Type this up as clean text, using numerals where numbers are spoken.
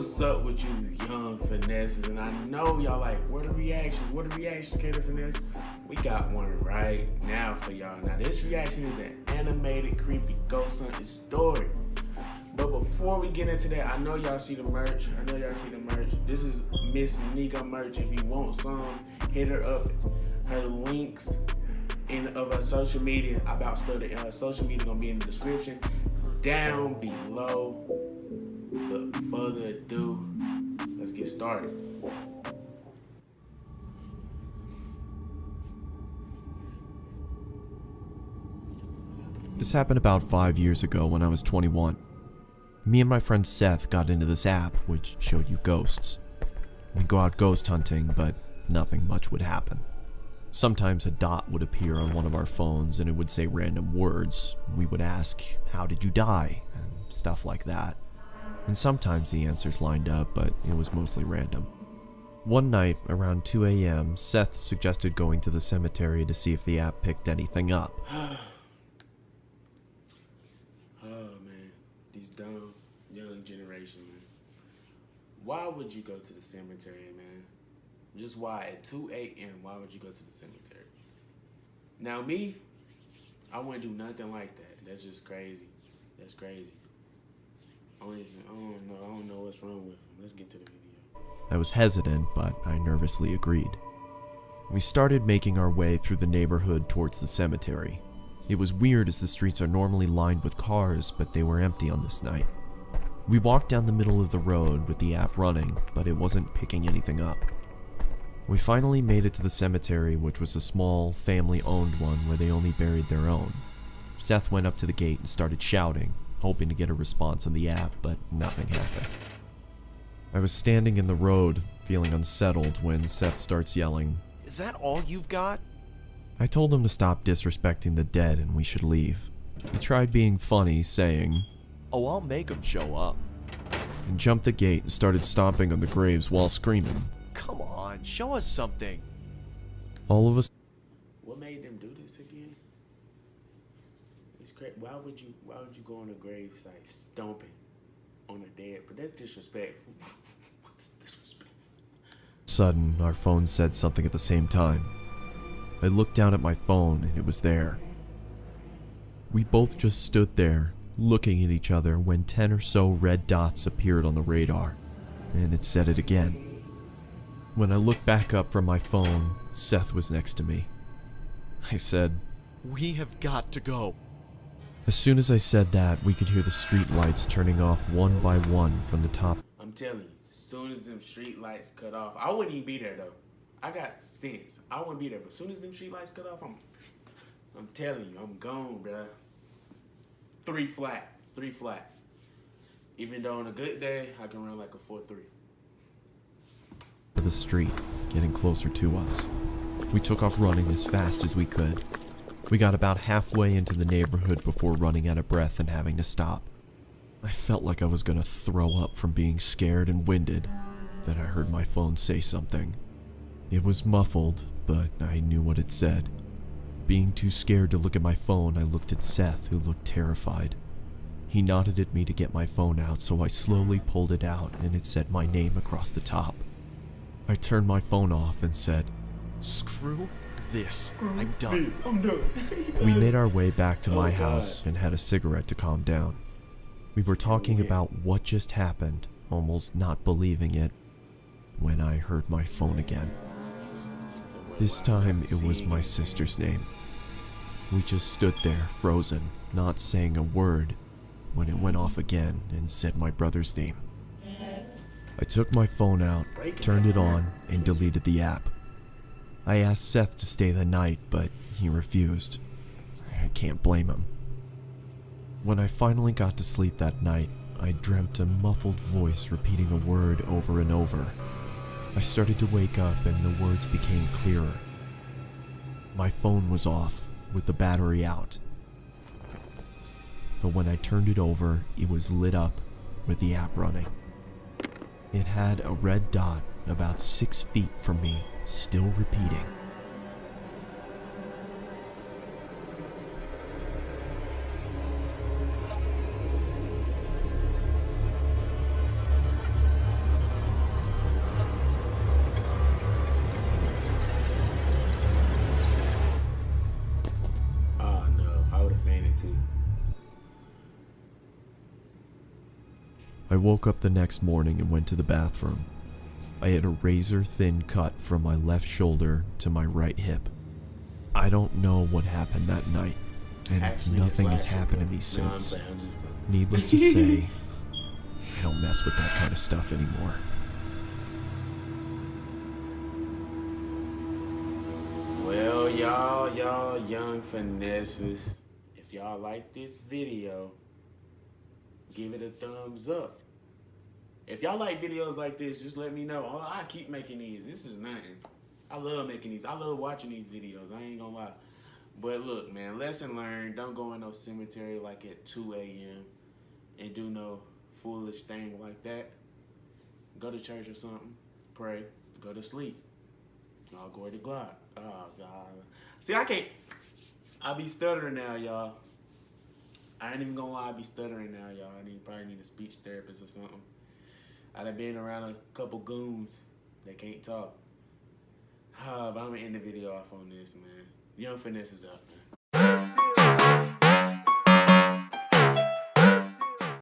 What's up with you young finesses? And I know y'all like, what are reactions? What are reactions, Kato Finesse? We got one right now for y'all. Now this reaction is an animated creepy ghost hunting story. But before we get into that, I know y'all see the merch. This is Miss Nika merch. If you want some, hit her up. Her links of her social media about stuff. Her social media gonna be in the description down below. But further ado, let's get started. This happened about 5 years ago when I was 21. Me and my friend Seth got into this app which showed you ghosts. We'd go out ghost hunting, but nothing much would happen. Sometimes a dot would appear on one of our phones and it would say random words. We would ask, "How did you die?" and stuff like that. And sometimes the answers lined up, but it was mostly random. One night, around 2 a.m., Seth suggested going to the cemetery to see if the app picked anything up. Oh man, these dumb young generation, man. Why would you go to the cemetery, man? Just why? At 2 a.m., why would you go to the cemetery? Now me, I wouldn't do nothing like that. That's just crazy. That's crazy. I don't know what's wrong with him. Let's get to the video. I was hesitant, but I nervously agreed. We started making our way through the neighborhood towards the cemetery. It was weird as the streets are normally lined with cars, but they were empty on this night. We walked down the middle of the road with the app running, but it wasn't picking anything up. We finally made it to the cemetery, which was a small, family-owned one where they only buried their own. Seth went up to the gate and started shouting, hoping to get a response on the app, but nothing happened. I was standing in the road, feeling unsettled, when Seth starts yelling, "Is that all you've got?" I told him to stop disrespecting the dead and we should leave. He tried being funny, saying, "Oh, I'll make them show up." and jumped the gate and started stomping on the graves while screaming. "Come on, show us something." All of us. What made them do this again? It's crazy. Why would you go on a grave site stomping on a dead? But that's disrespectful. Disrespectful. Sudden, our phones said something at the same time. I looked down at my phone and it was there. We both just stood there, looking at each other when 10 or so red dots appeared on the radar, and it said it again. When I looked back up from my phone, Seth was next to me. I said, "We have got to go." As soon as I said that, we could hear the street lights turning off one by one from the top. I'm telling you, as soon as them street lights cut off, I wouldn't even be there though. I got sense. I wouldn't be there, but as soon as them street lights cut off, I'm telling you, I'm gone, bruh. Three flat. Even though on a good day, I can run like a 4.3. The street, getting closer to us. We took off running as fast as we could. We got about halfway into the neighborhood before running out of breath and having to stop. I felt like I was gonna throw up from being scared and winded. Then I heard my phone say something. It was muffled, but I knew what it said. Being too scared to look at my phone, I looked at Seth, who looked terrified. He nodded at me to get my phone out, so I slowly pulled it out and it said my name across the top. I turned my phone off and said, "Screw this. I'm done." We made our way back to my God. house and had a cigarette to calm down. We were talking about what just happened, almost not believing it, when I heard my phone again. This time it was my sister's name. We just stood there, frozen, not saying a word, when it went off again and said my brother's name. I took my phone out, turned it on, and deleted the app. I asked Seth to stay the night, but he refused. I can't blame him. When I finally got to sleep that night, I dreamt a muffled voice repeating a word over and over. I started to wake up and the words became clearer. My phone was off, with the battery out. But when I turned it over, it was lit up with the app running. It had a red dot about 6 feet from me, still repeating. I woke up the next morning and went to the bathroom. I had a razor-thin cut from my left shoulder to my right hip. I don't know what happened that night, and Actually, nothing it's has last happened to year, me bro. No, I'm since. playing, I'm just playing. Needless to say, I don't mess with that kind of stuff anymore. Well, y'all young finesses, if y'all like this video, give it a thumbs up. If y'all like videos like this, just let me know. Oh, I keep making these. This is nothing. I love making these. I love watching these videos. I ain't gonna lie. But look, man, lesson learned. Don't go in no cemetery like at 2 a.m. and do no foolish thing like that. Go to church or something. Pray. Go to sleep. Oh, glory to God. Oh, God. See, I can't. I be stuttering now, y'all. I ain't even gonna lie. I be stuttering now, y'all. Probably need a speech therapist or something. I done been around a couple goons that can't talk. But I'm gonna end the video off on this, man. Young Finesse is out, man.